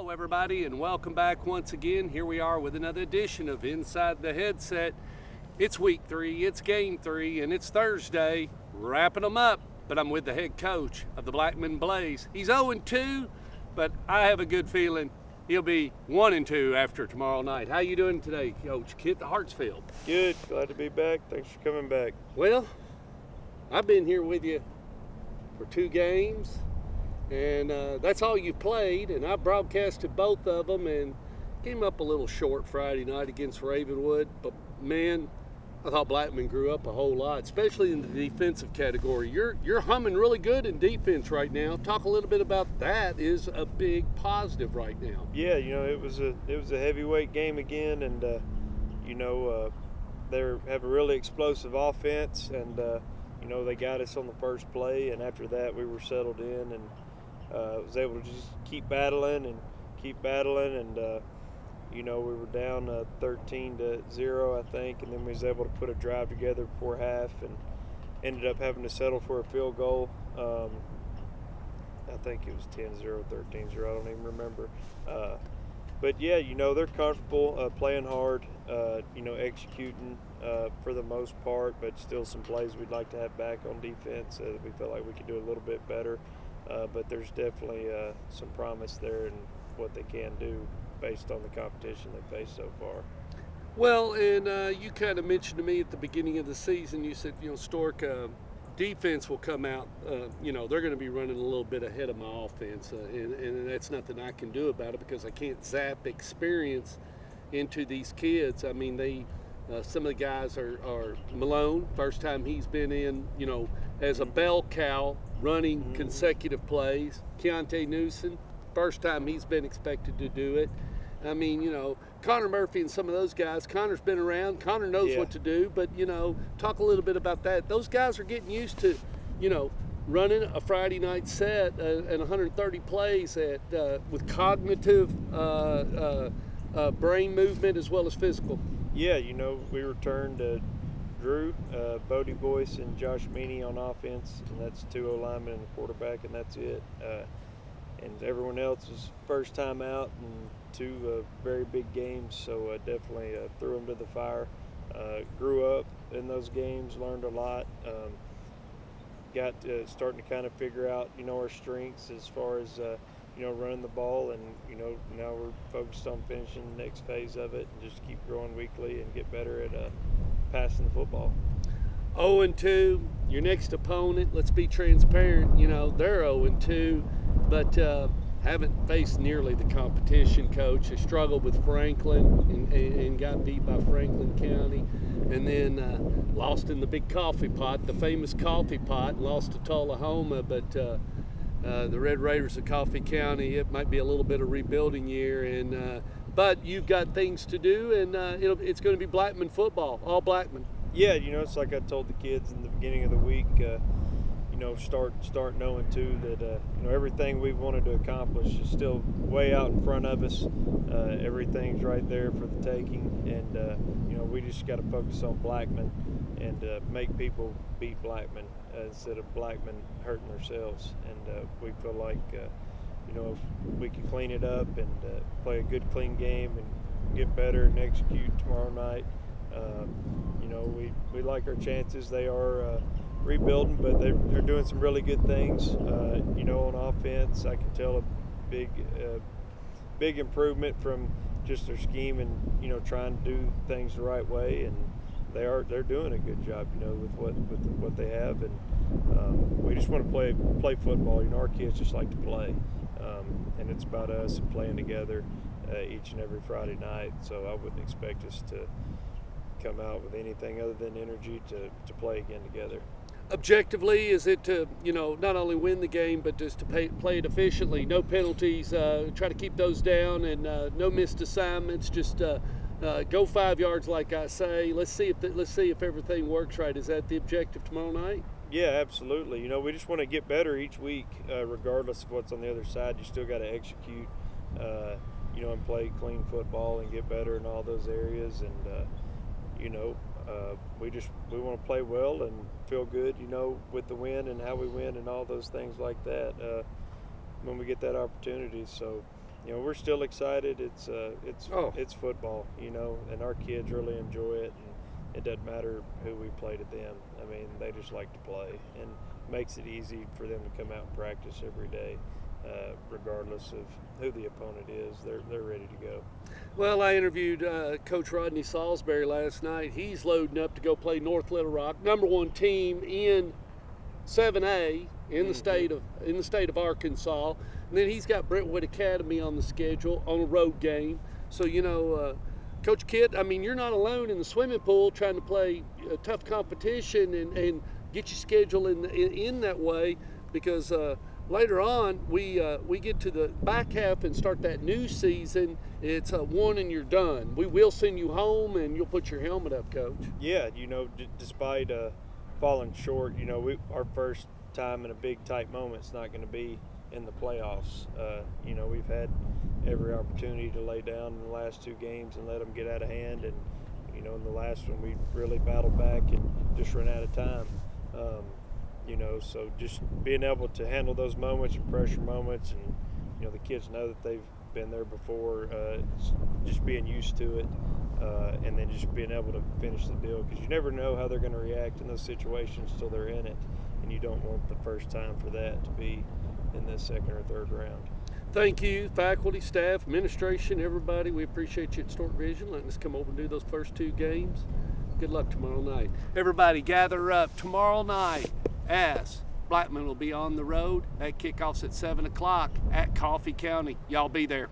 Hello everybody, and welcome back once again. Here we are with another edition of Inside the Headset. It's week 3, it's game 3, and it's Thursday, wrapping them up. But I'm with the head coach of the Blackman Blaze. He's 0-2, but I have a good feeling he'll be 1-2 after tomorrow night. How you doing today, Coach Kit Hartsfield? Good, glad to be back. Thanks for coming back. Well, I've been here with you for 2 games. And that's all you played, and I broadcasted both of them and came up a little short Friday night against Ravenwood. But, man, I thought Blackman grew up a whole lot, especially in the defensive category. You're humming really good in defense right now. Talk a little bit about that. Is a big positive right now. Yeah, it was a heavyweight game again, and they have a really explosive offense, and they got us on the first play, and after that we were settled in and was able to just keep battling, and we were down 13-0, I think, and then we was able to put a drive together before half and ended up having to settle for a field goal. I think it was 10-0, 13-0, I don't even remember. But yeah, they're comfortable playing hard, executing for the most part, but still some plays we'd like to have back on defense. We felt like we could do a little bit better. But there's definitely some promise there in what they can do based on the competition they faced so far. Well, and you kind of mentioned to me at the beginning of the season, you said, Stork, defense will come out, they're going to be running a little bit ahead of my offense, and that's nothing I can do about it because I can't zap experience into these kids. I mean, some of the guys are Malone, first time he's been in, as a bell cow running consecutive plays. Keontae Newsom, first time he's been expected to do it. I mean, Connor Murphy and some of those guys, Connor's been around, Connor knows what to do, but, talk a little bit about that. Those guys are getting used to, running a Friday night set and 130 plays with cognitive brain movement as well as physical. Yeah, we returned Drew, Bodie Boyce, and Josh Meany on offense, and that's 2 O-linemen and a quarterback, and that's it. And everyone else was first time out and 2 very big games, so definitely threw them to the fire. Grew up in those games, learned a lot. Got starting to kind of figure out, our strengths as far as running the ball, and now we're focused on finishing the next phase of it and just keep growing weekly and get better at passing the football. 0-2, your next opponent, let's be transparent, they're 0-2, but haven't faced nearly the competition, Coach. They struggled with Franklin and got beat by Franklin County, and then lost in the big coffee pot, the famous coffee pot, lost to Tullahoma, but the Red Raiders of Coffee County, it might be a little bit of rebuilding year, and but you've got things to do, and it's going to be Blackman football, all Blackman. Yeah, it's like I told the kids in the beginning of the week, start knowing too that everything we've wanted to accomplish is still way out in front of us. Everything's right there for the taking, and we just got to focus on Blackman and make people beat Blackman instead of Blackman hurting themselves. And we feel like if we can clean it up and play a good clean game and get better and execute tomorrow night, we like our chances. They are rebuilding, but they're doing some really good things. On offense, I can tell a big improvement from just their scheme and trying to do things the right way, and they're doing a good job, with what they have, and we just want to play football. Our kids just like to play, and it's about us playing together each and every Friday night. So I wouldn't expect us to come out with anything other than energy to play again together. Objectively, is it to not only win the game but just to play it efficiently? No penalties, try to keep those down, and no missed assignments. Just go 5 yards, like I say. Let's see if everything works right. Is that the objective tomorrow night? Yeah, absolutely. We just want to get better each week, regardless of what's on the other side. You still got to execute, and play clean football and get better in all those areas. And we want to play well and feel good, with the win and how we win and all those things like that when we get that opportunity. So, we're still excited. It's Oh. it's football, and our kids really enjoy it, and it doesn't matter who we play to them. I mean, they just like to play, and makes it easy for them to come out and practice every day, regardless of who the opponent is. They're ready to go. Well, I interviewed Coach Rodney Salisbury last night. He's loading up to go play North Little Rock, #1 team in 7A in the state of Arkansas. And then he's got Brentwood Academy on the schedule on a road game. So Coach Kitt, I mean, you're not alone in the swimming pool trying to play tough competition and get your schedule in that way, because later on we get to the back half and start that new season. It's one and you're done. We will send you home and you'll put your helmet up, Coach. Yeah, despite falling short, our first time in a big tight moment's not going to be in the playoffs. We've had every opportunity to lay down in the last 2 games and let them get out of hand, and in the last one we really battled back and just ran out of time. So just being able to handle those moments and pressure moments, and the kids know that they've been there before, just being used to it, and then just being able to finish the deal, because you never know how they're going to react in those situations till they're in it, and you don't want the first time for that to be in the second or third round. Thank you, faculty, staff, administration, everybody. We appreciate you at Stork Vision letting us come over and do those first 2 games. Good luck tomorrow night. Everybody gather up tomorrow night as Blackman will be on the road. That kickoff's at 7 o'clock at Coffee County. Y'all be there.